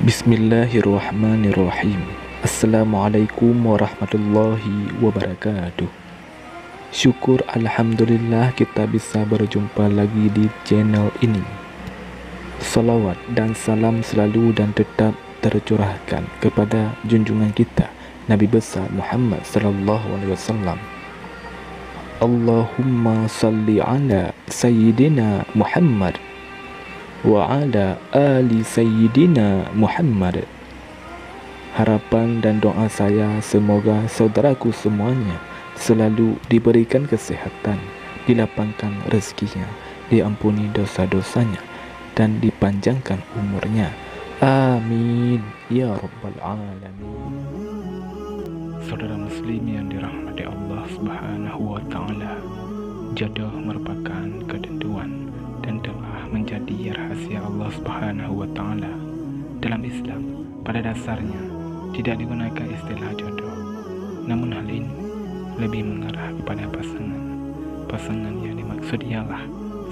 Bismillahirrahmanirrahim. Assalamualaikum warahmatullahi wabarakatuh. Syukur alhamdulillah kita bisa berjumpa lagi di channel ini. Salawat dan salam selalu dan tetap tercurahkan kepada junjungan kita Nabi besar Muhammad sallallahu alaihi wasallam. Allahumma salli ala sayyidina Muhammad wa ala ali sayyidina Muhammad. Harapan dan doa saya semoga saudaraku semuanya selalu diberikan kesehatan, dilapangkan rezekinya, diampuni dosa-dosanya, dan dipanjangkan umurnya. Amin ya rabbal alamin. Saudara muslim yang dirahmati Allah Subhanahu wa taala, jodoh merupakan ketentuan dan telah menjadi rahasia Allah Subhanahu wa taala. Dalam Islam, pada dasarnya tidak digunakan istilah jodoh. Namun hal ini lebih mengarah kepada pasangan. Pasangan yang dimaksud ialah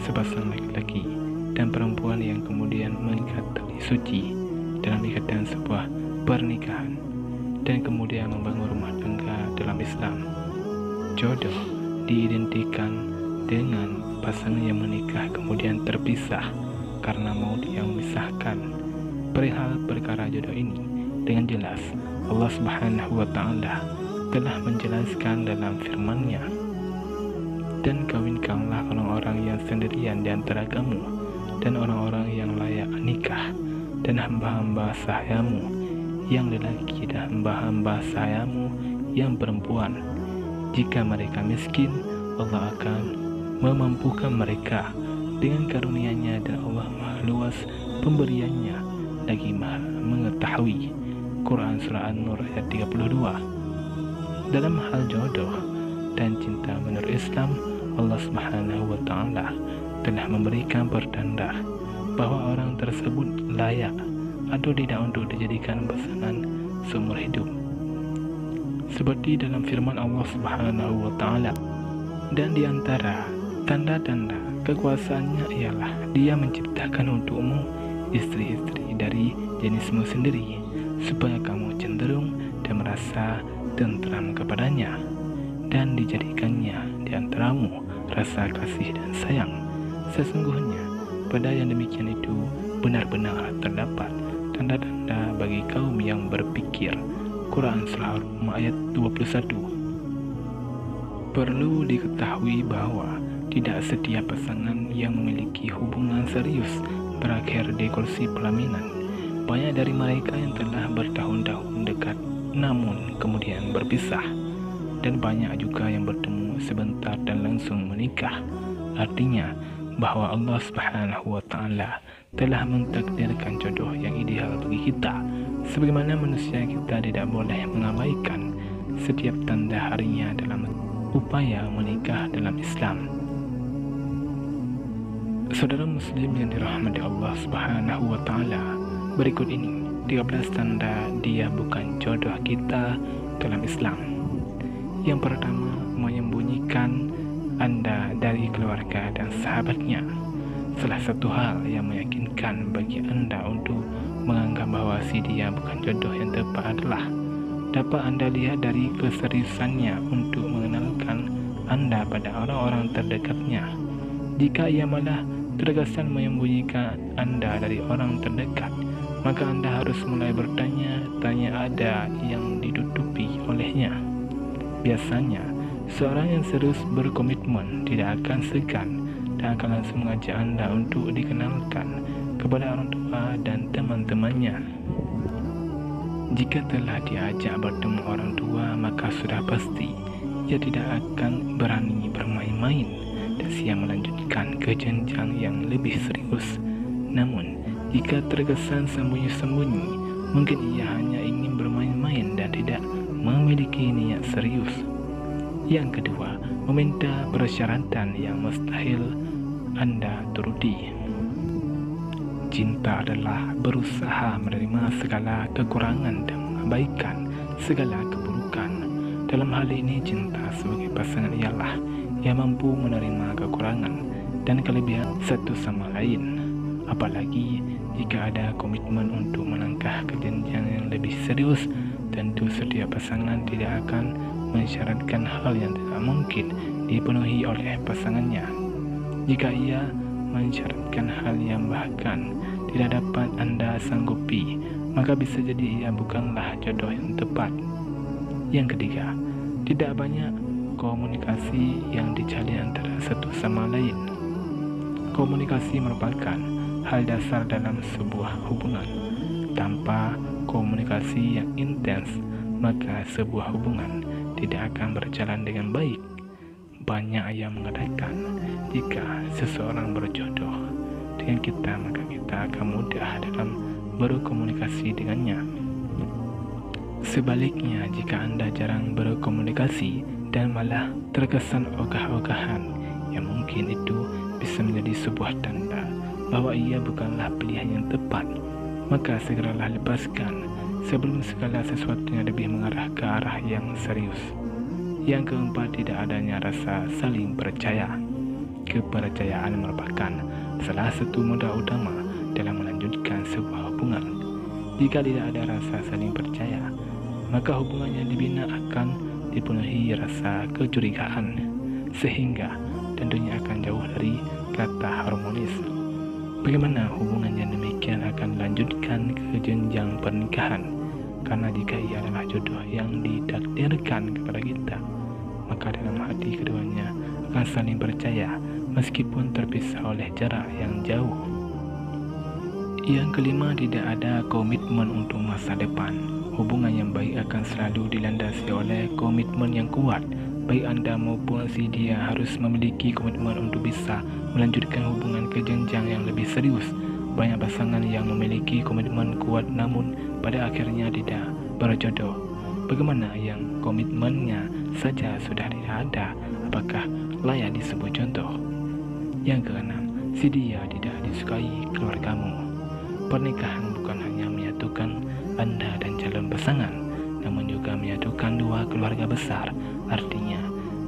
sepasang laki-laki dan perempuan yang kemudian mengikat tali suci dalam ikatan sebuah pernikahan dan kemudian membangun rumah tangga dalam Islam. Jodoh diidentikan dengan pasangan yang menikah kemudian terpisah karena maut yang memisahkan. Perihal perkara jodoh ini dengan jelas Allah Subhanahu wa taala telah menjelaskan dalam firman-Nya, dan kawinkanlah orang-orang yang sendirian di antara kamu dan orang-orang yang layak nikah, dan hamba-hamba sahayamu yang lelaki dan hamba-hamba sahayamu yang perempuan. Jika mereka miskin, Allah akan memampukan mereka dengan karunia-Nya, dan Allah Maha luas pemberiannya lagi Maha mengetahui. Quran Surah An-Nur ayat 32. Dalam hal jodoh dan cinta menurut Islam, Allah Subhanahu wa taala telah memberikan pertanda bahwa orang tersebut layak atau tidak untuk dijadikan pasangan seumur hidup. Seperti dalam firman Allah Subhanahu wa taala, dan di antara tanda-tanda kekuasaannya ialah Dia menciptakan untukmu istri-istri dari jenismu sendiri, supaya kamu cenderung dan merasa tentram kepadanya, dan dijadikannya di antaramu rasa kasih dan sayang. Sesungguhnya pada yang demikian itu benar-benar terdapat tanda-tanda bagi kaum yang berpikir. Quran Surah Rum ayat 21. Perlu diketahui bahwa tidak setiap pasangan yang memiliki hubungan serius berakhir di kursi pelaminan. Banyak dari mereka yang telah bertahun-tahun dekat namun kemudian berpisah, dan banyak juga yang bertemu sebentar dan langsung menikah. Artinya bahwa Allah Subhanahu wa taala telah mentakdirkan jodoh yang ideal bagi kita. Sebagaimana manusia, kita tidak boleh mengabaikan setiap tanda harinya dalam upaya menikah dalam Islam. Saudara muslim yang dirahmati Allah Subhanahu wa taala, berikut ini 13 tanda dia bukan jodoh kita dalam Islam. Yang pertama, menyembunyikan Anda dari keluarga dan sahabatnya. Salah satu hal yang meyakinkan bagi Anda untuk menganggap bahwa si dia bukan jodoh yang tepat adalah dapat Anda lihat dari keseriusannya untuk mengenalkan Anda pada orang-orang terdekatnya. Jika ia malah terkesan menyembunyikan Anda dari orang terdekat, maka Anda harus mulai bertanya-tanya ada yang ditutupi olehnya. Biasanya, seorang yang serius berkomitmen tidak akan segan dan akan langsung mengajak Anda untuk dikenalkan kepada orang tua dan teman-temannya. Jika telah diajak bertemu orang tua, maka sudah pasti ia tidak akan berani bermain-main dan siap melanjutkan ke jenjang yang lebih serius. Namun, jika terkesan sembunyi-sembunyi, mungkin ia hanya ingin bermain-main dan tidak memiliki niat serius. Yang kedua, meminta persyaratan yang mustahil Anda turuti. Cinta adalah berusaha menerima segala kekurangan dan mengabaikan segala keburukan. Dalam hal ini, cinta sebagai pasangan ialah yang mampu menerima kekurangan dan kelebihan satu sama lain. Apalagi Jika ada komitmen untuk melangkah ke jenjang yang lebih serius, tentu setiap pasangan tidak akan mensyaratkan hal yang tidak mungkin dipenuhi oleh pasangannya. Jika ia mensyaratkan hal yang bahkan tidak dapat Anda sanggupi, maka bisa jadi ia bukanlah jodoh yang tepat. Yang ketiga, tidak banyak komunikasi yang dijalin antara satu sama lain. Komunikasi merupakan hal dasar dalam sebuah hubungan. Tanpa komunikasi yang intens, maka sebuah hubungan tidak akan berjalan dengan baik. Banyak yang mengatakan, jika seseorang berjodoh dengan kita, maka kita akan mudah dalam berkomunikasi dengannya. Sebaliknya, jika Anda jarang berkomunikasi dan malah terkesan ogah-ogahan, yang mungkin itu bisa menjadi sebuah tanda bahwa ia bukanlah pilihan yang tepat. Maka segeralah lepaskan sebelum segala sesuatunya lebih mengarah ke arah yang serius. Yang keempat, tidak adanya rasa saling percaya. Kepercayaan merupakan salah satu modal utama dalam melanjutkan sebuah hubungan. Jika tidak ada rasa saling percaya, maka hubungan yang dibina akan dipenuhi rasa kecurigaan, sehingga tentunya akan jauh dari kata harmonis. Bagaimana hubungan yang demikian akan dilanjutkan ke jenjang pernikahan? Karena jika ia adalah jodoh yang ditakdirkan kepada kita, maka dalam hati keduanya akan saling percaya meskipun terpisah oleh jarak yang jauh. Yang kelima, tidak ada komitmen untuk masa depan. Hubungan yang baik akan selalu dilandasi oleh komitmen yang kuat. Baik Anda maupun si dia harus memiliki komitmen untuk bisa melanjutkan hubungan ke jenjang yang lebih serius. Banyak pasangan yang memiliki komitmen kuat namun pada akhirnya tidak berjodoh. Bagaimana yang komitmennya saja sudah tidak ada, apakah layak disebut contoh? Yang keenam, si dia tidak disukai keluargamu. Pernikahan bukan hanya menyatukan Anda dan calon pasangan, namun juga menyatukan dua keluarga besar. Artinya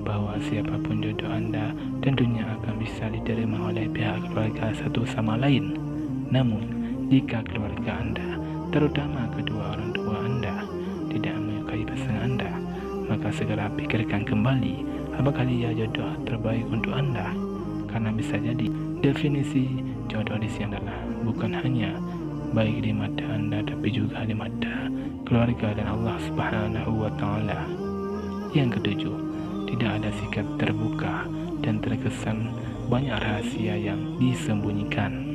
bahwa siapapun jodoh Anda tentunya akan bisa diterima oleh pihak keluarga satu sama lain. Namun jika keluarga Anda, terutama kedua orang tua Anda, tidak menyukai pasangan Anda, maka segera pikirkan kembali apakah dia jodoh terbaik untuk Anda. Karena bisa jadi definisi jodoh di sini adalah bukan hanya baik di mata Anda, tapi juga di mata keluarga dan Allah Subhanahu wa Ta'ala. Yang ketujuh, tidak ada sikap terbuka dan terkesan banyak rahasia yang disembunyikan.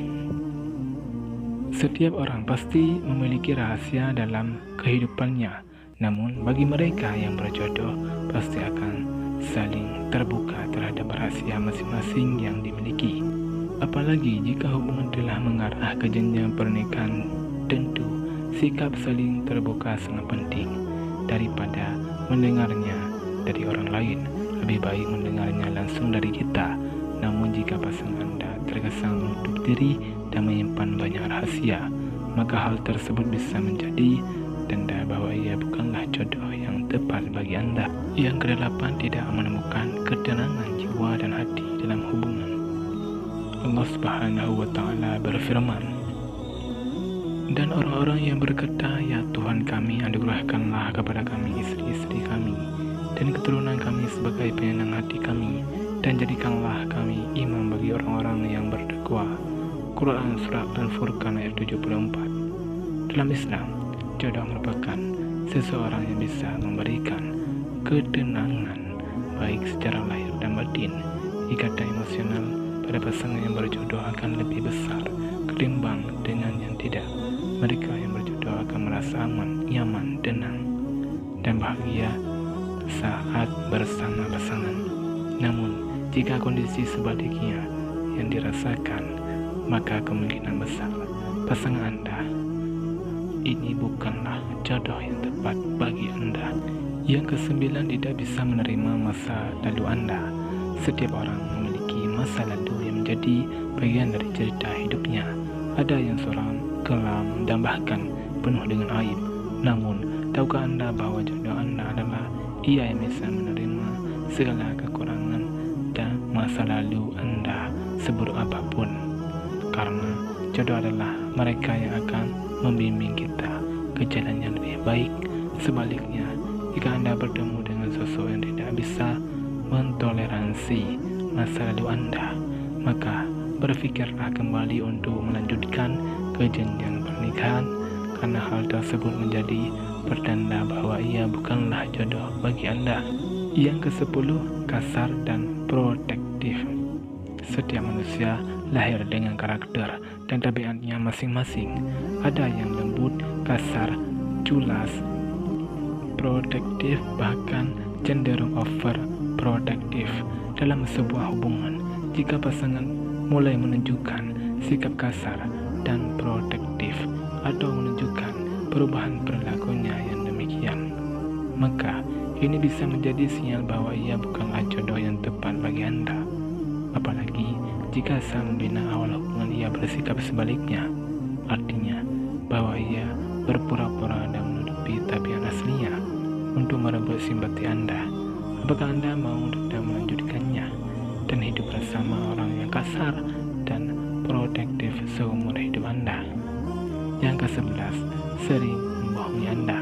Setiap orang pasti memiliki rahasia dalam kehidupannya, namun bagi mereka yang berjodoh pasti akan saling terbuka terhadap rahasia masing-masing yang dimiliki. Apalagi jika hubungan telah mengarah ke jenjang pernikahan, tentu sikap saling terbuka sangat penting. Daripada mendengarnya dari orang lain, lebih baik mendengarnya langsung dari kita. Namun jika pasangan Anda terkesan menutup diri dan menyimpan banyak rahasia, maka hal tersebut bisa menjadi tanda bahwa ia bukanlah jodoh yang tepat bagi Anda. Yang kedelapan, tidak menemukan ketenangan jiwa dan hati dalam hubungan. Allah Subhanahu wa Ta'ala berfirman, dan orang-orang yang berkata, ya Tuhan kami, anugerahkanlah kepada kami istri-istri kami dan keturunan kami sebagai penyenang hati kami, dan jadikanlah kami imam bagi orang-orang yang bertakwa. Quran Surat Al-Furqan ayat 74. Dalam Islam, jodoh merupakan seseorang yang bisa memberikan ketenangan baik secara lahir dan batin. Ikatan emosional pada pasangan yang berjodoh akan lebih besar ketimbang dengan yang tidak. Mereka yang berjodoh akan merasa aman, nyaman, tenang, dan bahagia saat bersama pasangan. Namun, jika kondisi sebaliknya yang dirasakan, maka kemungkinan besar pasangan Anda ini bukanlah jodoh yang tepat bagi Anda. Yang kesembilan, tidak bisa menerima masa lalu Anda. Setiap orang memiliki masa lalu yang menjadi bagian dari cerita hidupnya. Ada yang suram, kelam, dan bahkan penuh dengan aib. Namun, tahukah Anda bahwa jodoh Anda adalah ia yang bisa menerima segala kekurangan dan masa lalu Anda seburuk apapun? Karena jodoh adalah mereka yang akan membimbing kita ke jalan yang lebih baik. Sebaliknya, jika Anda bertemu dengan sosok yang tidak bisa mentoleransi masa lalu Anda, maka berpikirlah kembali untuk melanjutkan ke jenjang pernikahan, karena hal tersebut menjadi pertanda bahwa ia bukanlah jodoh bagi Anda. Yang ke-10, kasar dan protektif. Setiap manusia lahir dengan karakter dan tabiatnya masing-masing. Ada yang lembut, kasar, culas, protektif, bahkan cenderung overprotektif dalam sebuah hubungan. Jika pasangan mulai menunjukkan sikap kasar dan protektif atau menunjukkan perubahan perilakunya yang demikian, maka ini bisa menjadi sinyal bahwa ia bukanlah jodoh yang tepat bagi Anda. Apalagi jika sang pembina awal hubungan ia bersikap sebaliknya, artinya bahwa ia berpura-pura dan menutupi tabiat aslinya untuk merebut simpati Anda. Apakah Anda mau tetap melanjutkannya dan hidup bersama orang yang kasar dan protektif seumur hidup Anda? Yang ke-11, sering membohongi Anda.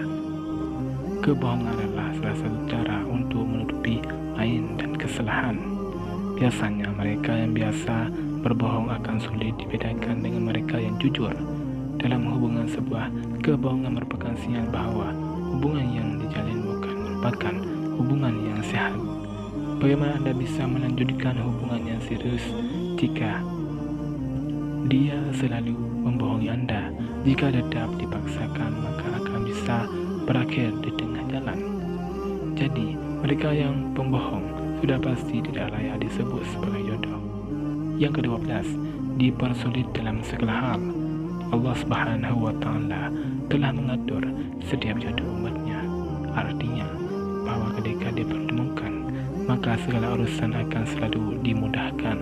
Kebohongan adalah salah satu cara untuk menutupi aib dan kesalahan. Biasanya mereka yang biasa berbohong akan sulit dibedakan dengan mereka yang jujur. Dalam hubungan, sebuah kebohongan merupakan sinyal bahwa hubungan yang dijalin bukan merupakan hubungan yang sehat. Bagaimana Anda bisa melanjutkan hubungan yang serius jika dia selalu membohongi Anda? Jika tetap dipaksakan, maka akan bisa berakhir di tengah jalan. Jadi, mereka yang pembohong sudah pasti tidak layak disebut sebagai jodoh. Yang ke-12, dipersulit dalam segala hal. Allah Subhanahu wa Ta'ala telah mengatur setiap jodoh umatnya. Artinya bahwa ketika dipertemukan, maka segala urusan akan selalu dimudahkan.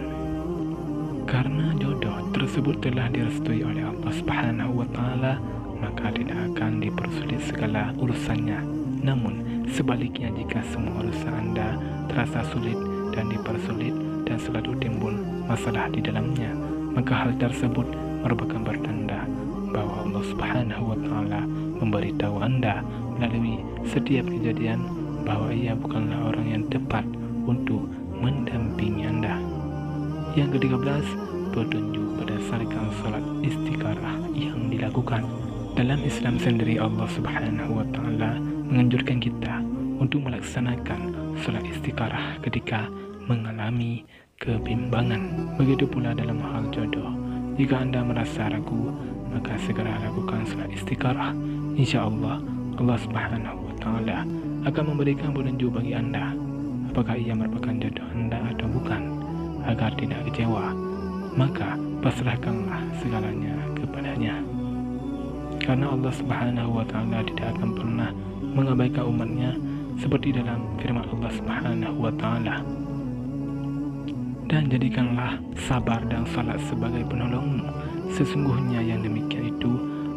Karena jodoh tersebut telah direstui oleh Allah Subhanahu wa Ta'ala, maka tidak akan dipersulit segala urusannya. Namun, sebaliknya jika semua urusan Anda terasa sulit dan dipersulit dan selalu timbul masalah di dalamnya, maka hal tersebut merupakan pertanda bahwa Allah Subhanahu wa Ta'ala memberitahu Anda melalui setiap kejadian bahwa ia bukanlah orang yang tepat untuk mendampingi Anda. Yang ke-13, petunjuk berdasarkan salat istikharah yang dilakukan. Dalam Islam sendiri, Allah Subhanahu wa Ta'ala menganjurkan kita untuk melaksanakan salat istikharah ketika mengalami kebimbangan. Begitu pula dalam hal jodoh. Jika Anda merasa ragu, maka segera lakukan salat istikharah. Insya Allah, Allah Subhanahu wa Ta'ala akan memberikan petunjuk bagi Anda apakah ia merupakan jodoh Anda atau bukan. Agar tidak kecewa, maka pasrahkanlah segalanya kepadanya. Karena Allah Subhanahu wa Ta'ala tidak akan pernah mengabaikan umatnya, seperti dalam firman Allah Subhanahu wa Ta'ala, dan jadikanlah sabar dan salat sebagai penolongmu. Sesungguhnya yang demikian itu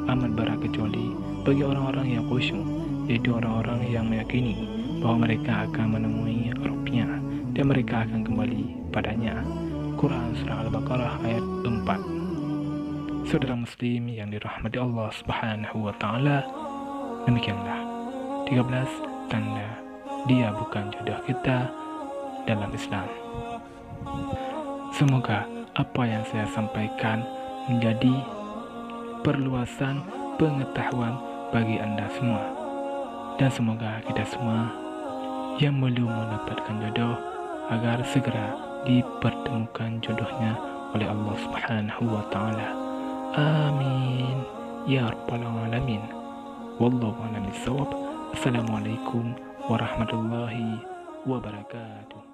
amat berat kecuali bagi orang-orang yang khusyuk, yaitu orang-orang yang meyakini bahwa mereka akan menemui Rabbnya dan mereka akan kembali padanya. Quran Surah Al-Baqarah ayat 4. Saudara muslim yang dirahmati Allah Subhanahu wa Ta'ala, demikianlah 13 tanda dia bukan jodoh kita dalam Islam. Semoga apa yang saya sampaikan menjadi perluasan pengetahuan bagi Anda semua, dan semoga kita semua yang belum mendapatkan jodoh agar segera dipertemukan jodohnya oleh Allah Subhanahu wa Ta'ala. Amin ya rabbal alamin. Wallahu a'lam bishawab. Assalamualaikum warahmatullahi wabarakatuh.